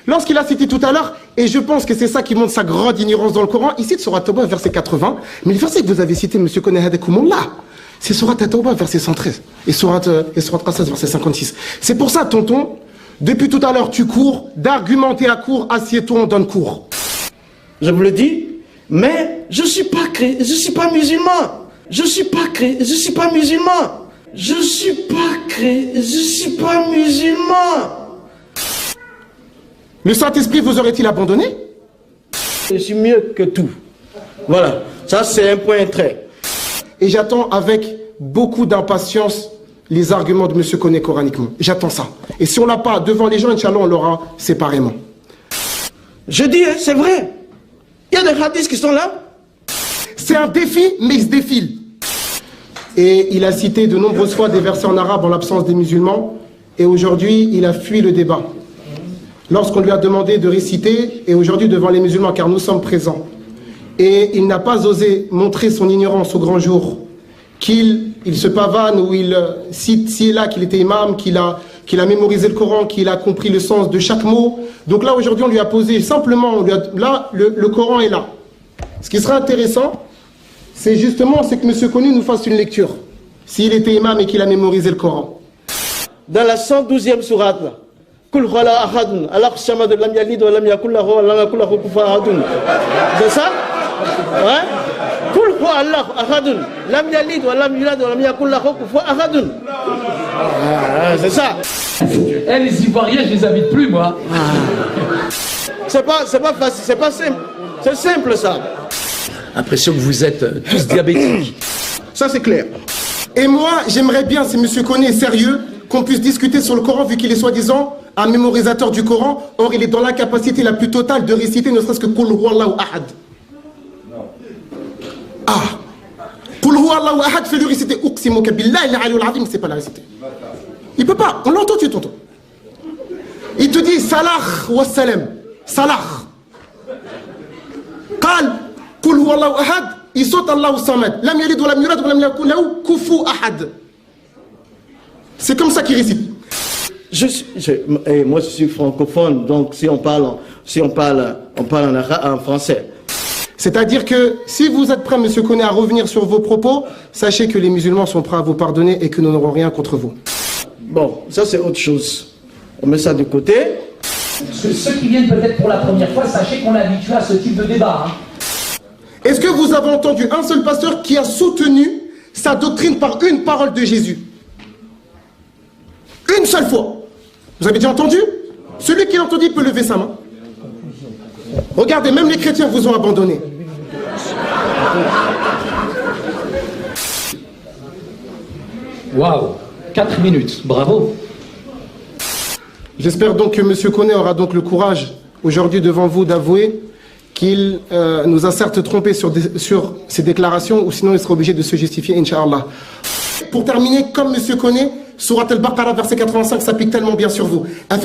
Lorsqu'il a cité tout à l'heure, et je pense que c'est ça qui montre sa grande ignorance dans le Coran, il cite Surat Tawbah, verset 80, mais le verset que vous avez cité, M. Konehadekoumoullah, c'est Surat Tawbah, verset 113, et Surat Qasas, verset 56. C'est pour ça, tonton, depuis tout à l'heure, tu cours, d'argumenter à court, assieds-toi, on donne cours. Je vous le dis, mais je suis pas musulman. Je suis pas musulman. Le Saint-Esprit vous aurait-il abandonné? Je suis mieux que tout. Voilà, ça c'est un point très. Et j'attends avec beaucoup d'impatience les arguments de M. Koné coraniquement. J'attends ça. Et si on l'a pas devant les gens, Inch'Allah, on l'aura séparément. Je dis, c'est vrai. Il y a des hadiths qui sont là. C'est un défi, mais il se défile. Et il a cité de nombreuses fois des versets en arabe en l'absence des musulmans. Et aujourd'hui, il a fui le débat. Lorsqu'on lui a demandé de réciter, et aujourd'hui devant les musulmans, car nous sommes présents. Et il n'a pas osé montrer son ignorance au grand jour, qu'il se pavane ou il cite ci et là qu'il était imam, qu'il a mémorisé le Coran, qu'il a compris le sens de chaque mot. Donc là, aujourd'hui, on lui a posé simplement, là, le Coran est là. Ce qui sera intéressant, c'est justement que M. Koné nous fasse une lecture, s'il était imam et qu'il a mémorisé le Coran. Dans la 112e sourate, là, c'est ça? Ouais? C'est ça. Les Ivoiriens, je les habite plus, moi. C'est pas facile, c'est pas simple. C'est simple, ça. L'impression que vous êtes tous diabétiques. Ça, c'est clair. Et moi, j'aimerais bien, si M. Koné est sérieux, qu'on puisse discuter sur le Coran, vu qu'il est soi-disant un mémorisateur du Coran. Or, il est dans l'incapacité la plus totale de réciter ne serait-ce que Qul Huwallahu Ahad. Ah, Qul Huwallahu Ahad, fais-le réciter Uqsimuka billahi al-aliyyil azim, c'est pas la réciter. Il peut pas, on l'entend, tu t'entends. Il te dit Salah wa salam. Salah. Qal Qul Huwallahu Ahad, il saute Allahu Samad. Lam yalid wa lam yulad wa lam yakul lahu kufuwan ahad. C'est comme ça qu'il récite. Moi, je suis francophone, donc si on parle en français. C'est-à-dire que si vous êtes prêt, M. Koné, à revenir sur vos propos, sachez que les musulmans sont prêts à vous pardonner et que nous n'aurons rien contre vous. Bon, ça c'est autre chose. On met ça de côté. Ceux qui viennent peut-être pour la première fois, sachez qu'on est habitué à ce type de débat. Est-ce que vous avez entendu un seul pasteur qui a soutenu sa doctrine par une parole de Jésus? Une seule fois. Vous avez déjà entendu? Celui qui l'a entendu peut lever sa main. Regardez, même les chrétiens vous ont abandonné. Waouh, 4 minutes, bravo. J'espère donc que M. Koné aura donc le courage aujourd'hui devant vous d'avouer qu'il nous a certes trompé sur ses déclarations, ou sinon il sera obligé de se justifier, Inch'Allah. Pour terminer, comme M. Koné, Surat al-Baqarah, verset 85, s'applique tellement bien sur vous. Un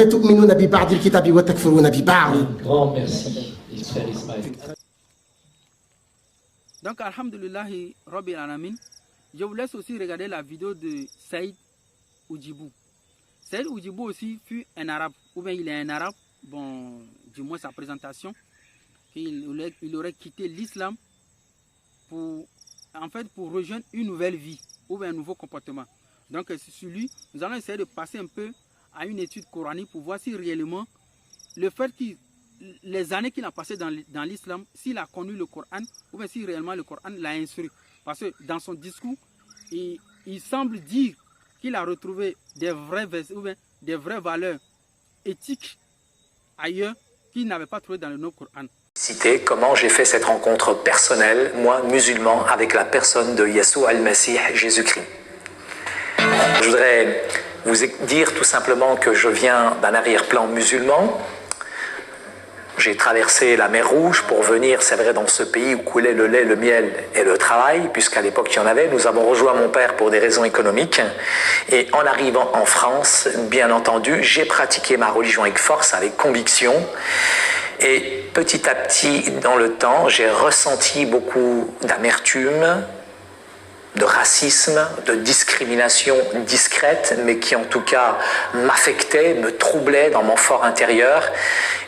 grand merci, frère Ismaël. Donc, alhamdulillah, Rabbil Alamin, je vous laisse aussi regarder la vidéo de Saïd Oudjibou. Saïd Oudjibou aussi fut un arabe, ou bien il est un arabe, bon, du moins sa présentation, il aurait quitté l'islam pour rejoindre une nouvelle vie, ou bien un nouveau comportement. Donc, sur lui, nous allons essayer de passer un peu à une étude coranique pour voir si réellement le fait que les années qu'il a passées dans l'islam, s'il a connu le Coran, ou bien si réellement le Coran l'a instruit. Parce que dans son discours, il il semble dire qu'il a retrouvé des vrais versets ou bien des vraies valeurs éthiques ailleurs qu'il n'avait pas trouvé dans le Coran. Citer comment j'ai fait cette rencontre personnelle, moi musulman, avec la personne de Yeshua al-Masih, Jésus-Christ. Je voudrais vous dire tout simplement que je viens d'un arrière-plan musulman. J'ai traversé la mer Rouge pour venir, c'est vrai, dans ce pays où coulait le lait, le miel et le travail, puisqu'à l'époque il y en avait. Nous avons rejoint mon père pour des raisons économiques. Et en arrivant en France, bien entendu, j'ai pratiqué ma religion avec force, avec conviction. Et petit à petit, dans le temps, j'ai ressenti beaucoup d'amertume, de racisme, de discrimination discrète, mais qui en tout cas m'affectait, me troublait dans mon fort intérieur.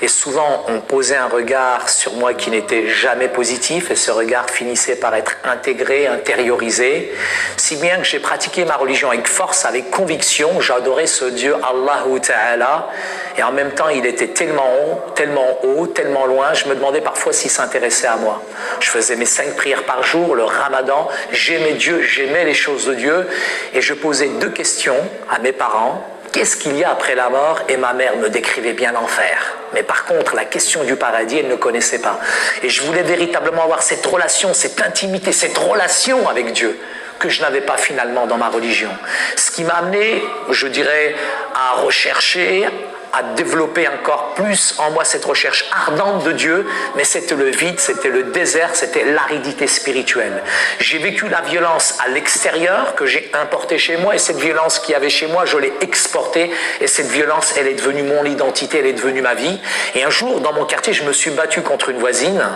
Et souvent, on posait un regard sur moi qui n'était jamais positif, et ce regard finissait par être intégré, intériorisé, si bien que j'ai pratiqué ma religion avec force, avec conviction. J'adorais ce Dieu, Allahu Ta'ala, et en même temps, il était tellement haut, tellement loin, je me demandais parfois s'il s'intéressait à moi. Je faisais mes 5 prières par jour, le ramadan, j'aimais Dieu, j'aimais les choses de Dieu, et je posais 2 questions à mes parents. Qu'est-ce qu'il y a après la mort? Et ma mère me décrivait bien l'enfer. Mais par contre, la question du paradis, elle ne connaissait pas. Et je voulais véritablement avoir cette relation, cette intimité, cette relation avec Dieu que je n'avais pas finalement dans ma religion. Ce qui m'a amené, je dirais, à rechercher, à développer encore plus en moi cette recherche ardente de Dieu, mais c'était le vide, c'était le désert, c'était l'aridité spirituelle. J'ai vécu la violence à l'extérieur que j'ai importée chez moi, et cette violence qu'il y avait chez moi, je l'ai exportée, et cette violence, elle est devenue mon identité, elle est devenue ma vie. Et un jour, dans mon quartier, je me suis battu contre une voisine,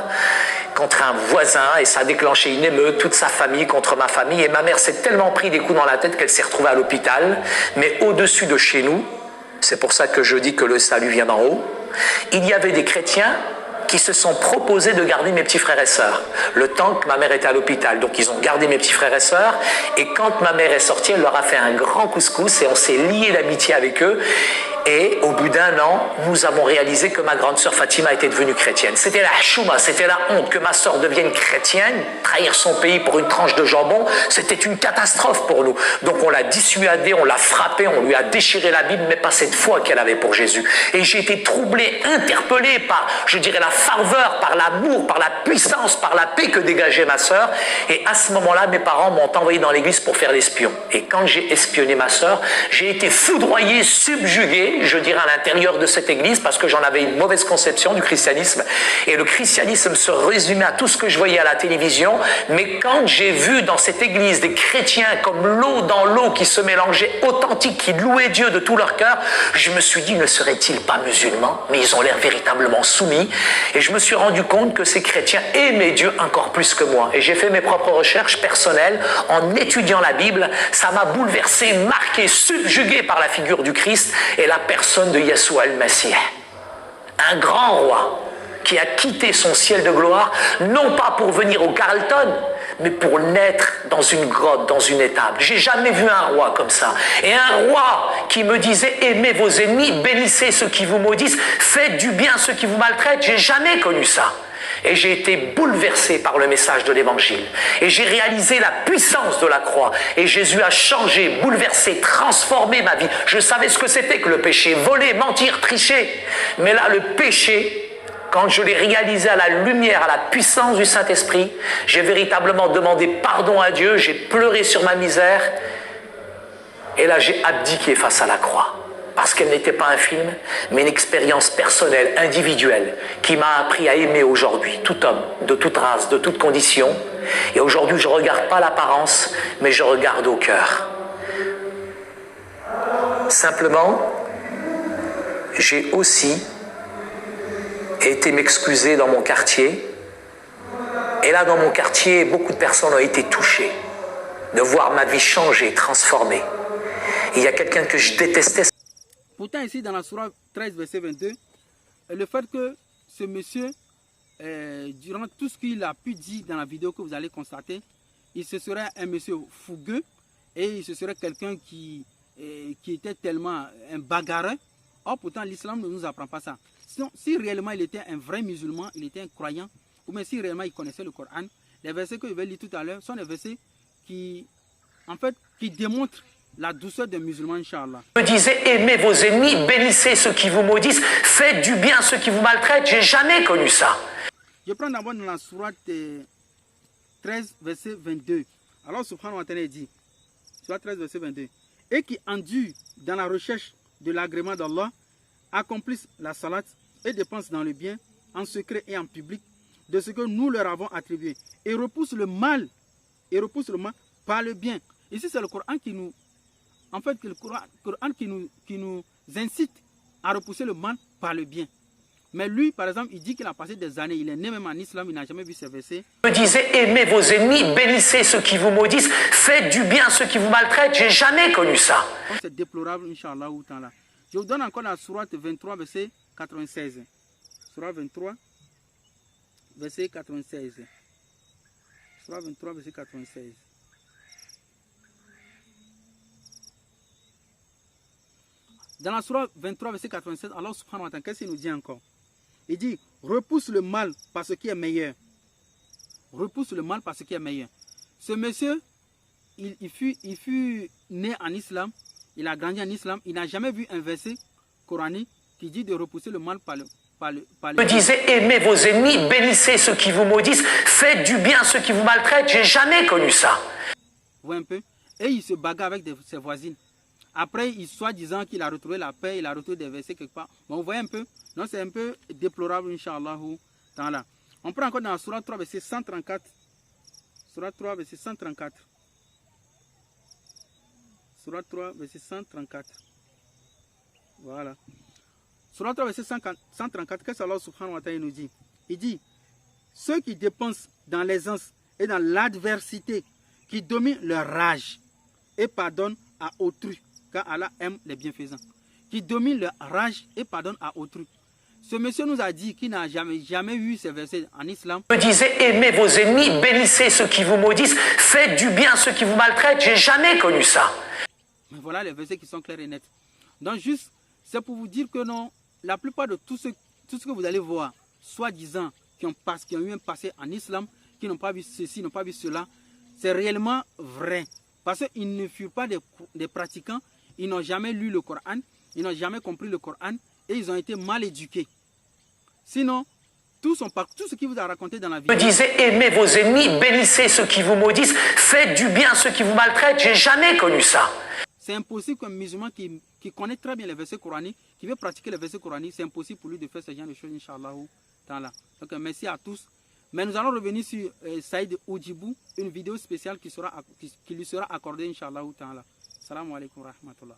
contre un voisin, et ça a déclenché une émeute, toute sa famille contre ma famille, et ma mère s'est tellement pris des coups dans la tête qu'elle s'est retrouvée à l'hôpital. Mais au-dessus de chez nous, c'est pour ça que je dis que le salut vient d'en haut, il y avait des chrétiens qui se sont proposés de garder mes petits frères et sœurs, le temps que ma mère était à l'hôpital. Donc ils ont gardé mes petits frères et sœurs, et quand ma mère est sortie, elle leur a fait un grand couscous, et on s'est lié d'amitié avec eux. Et au bout d'1 an, nous avons réalisé que ma grande sœur Fatima était devenue chrétienne. C'était la chouma, c'était la honte que ma sœur devienne chrétienne. Trahir son pays pour une tranche de jambon, c'était une catastrophe pour nous. Donc on l'a dissuadée, on l'a frappée, on lui a déchiré la Bible, mais pas cette foi qu'elle avait pour Jésus. Et j'ai été troublé, interpellé par, je dirais, la ferveur, par l'amour, par la puissance, par la paix que dégageait ma sœur. Et à ce moment-là, mes parents m'ont envoyé dans l'église pour faire l'espion. Et quand j'ai espionné ma sœur, j'ai été foudroyé, subjugué, je dirais, à l'intérieur de cette église, parce que j'en avais une mauvaise conception du christianisme, et le christianisme se résumait à tout ce que je voyais à la télévision. Mais quand j'ai vu dans cette église des chrétiens comme l'eau dans l'eau qui se mélangeaient, authentiques, qui louaient Dieu de tout leur cœur, je me suis dit, ne seraient-ils pas musulmans? Mais ils ont l'air véritablement soumis, et je me suis rendu compte que ces chrétiens aimaient Dieu encore plus que moi. Et j'ai fait mes propres recherches personnelles en étudiant la Bible. Ça m'a bouleversé, marqué, subjugué par la figure du Christ et la personne de Yeshua al-Masih, un grand roi qui a quitté son ciel de gloire, non pas pour venir au Carlton, mais pour naître dans une grotte, dans une étable. J'ai jamais vu un roi comme ça. Et un roi qui me disait, aimez vos ennemis, bénissez ceux qui vous maudissent, faites du bien à ceux qui vous maltraitent. J'ai jamais connu ça. Et j'ai été bouleversé par le message de l'évangile. Et j'ai réalisé la puissance de la croix. Et Jésus a changé, bouleversé, transformé ma vie. Je savais ce que c'était que le péché. Voler, mentir, tricher. Mais là, le péché, quand je l'ai réalisé à la lumière, à la puissance du Saint-Esprit, j'ai véritablement demandé pardon à Dieu. J'ai pleuré sur ma misère. Et là, j'ai abdiqué face à la croix. Parce qu'elle n'était pas un film, mais une expérience personnelle, individuelle, qui m'a appris à aimer aujourd'hui tout homme, de toute race, de toute condition. Et aujourd'hui, je ne regarde pas l'apparence, mais je regarde au cœur. Simplement, j'ai aussi été m'excuser dans mon quartier. Et là, dans mon quartier, beaucoup de personnes ont été touchées de voir ma vie changer, transformée. Et il y a quelqu'un que je détestais. Pourtant, ici, dans la Sourate 13, verset 22, le fait que ce monsieur, durant tout ce qu'il a pu dire dans la vidéo que vous allez constater, il se serait un monsieur fougueux et il se serait quelqu'un qui était tellement un bagarreur. Or, pourtant, l'islam ne nous apprend pas ça. Sinon, si réellement il était un vrai musulman, il était un croyant, ou même si réellement il connaissait le Coran, les versets que je vais lire tout à l'heure sont des versets qui en fait, qui démontre la douceur des musulmans, Inch'Allah. Me disait, aimez vos ennemis, bénissez ceux qui vous maudissent, faites du bien à ceux qui vous maltraitent. J'ai jamais connu ça. Je prends d'abord dans la sourate 13, verset 22. Alors, subhanahu wa ta'ala dit, sourate 13, verset 22, et qui endurent dans la recherche de l'agrément d'Allah, accomplissent la salat et dépensent dans le bien, en secret et en public, de ce que nous leur avons attribué, et repoussent le mal par le bien. Ici, c'est le Coran qui nous, en fait, le Coran qui nous incite à repousser le mal par le bien. Mais lui, par exemple, il dit qu'il a passé des années, il est né même en islam, il n'a jamais vu ces versets. Me disait, aimez vos ennemis, bénissez ceux qui vous maudissent, faites du bien à ceux qui vous maltraitent. J'ai jamais connu ça. C'est déplorable, Inch'Allah. Je vous donne encore la sourate 23, verset 96. Sourate 23, verset 96. Sourate 23, verset 96. Dans la sourate 23, verset 96, Allah subhanahu wa ta'ala, qu'est-ce qu'il nous dit encore? Il dit, repousse le mal par ce qui est meilleur. Repousse le mal par ce qui est meilleur. Ce monsieur, il fut né en islam, il a grandi en islam, il n'a jamais vu un verset coranique qui dit de repousser le mal par le Me disait, aimez vos ennemis, bénissez ceux qui vous maudissent, faites du bien à ceux qui vous maltraitent. J'ai jamais connu ça. Vous voyez un peu? Et il se bagarre avec ses voisines. Après, il soi-disant qu'il a retrouvé la paix, il a retrouvé des versets quelque part. Bon, vous voyez un peu? Non, c'est un peu déplorable, Inch'Allah. On prend encore dans la Sourate 3, verset 134. Sourate 3, verset 134. Sourate 3, verset 134. Voilà. Sourate 3, verset 134, qu'est-ce que Allah subhanahu wa ta'ala nous dit? Il dit, ceux qui dépensent dans l'aisance et dans l'adversité, qui dominent leur rage et pardonnent à autrui, car Allah aime les bienfaisants. Qui dominent leur rage et pardonnent à autrui. Ce monsieur nous a dit qu'il n'a jamais vu ces versets en islam. Me disait, aimez vos ennemis, bénissez ceux qui vous maudissent, faites du bien à ceux qui vous maltraitent. J'ai jamais connu ça. Mais voilà les versets qui sont clairs et nets. Donc juste, c'est pour vous dire que non, la plupart de tout ce que vous allez voir, soi-disant, qui ont eu un passé en islam, qui n'ont pas vu ceci, n'ont pas vu cela, c'est réellement vrai. Parce qu'ils ne furent pas des pratiquants, ils n'ont jamais lu le Coran, ils n'ont jamais compris le Coran et ils ont été mal éduqués. Sinon, tout ce qu'il vous a raconté dans la vie. Me disait, aimez vos ennemis, bénissez ceux qui vous maudissent, faites du bien à ceux qui vous maltraitent. J'ai jamais connu ça. C'est impossible qu'un musulman qui connaît très bien les versets coraniques, qui veut pratiquer les versets coraniques, c'est impossible pour lui de faire ce genre de choses, Inch'Allah. Donc merci à tous. Mais nous allons revenir sur Saïd Oudjibou, une vidéo spéciale qui lui sera accordée, Inch'Allah. Salam alaikum wa rahmatullah.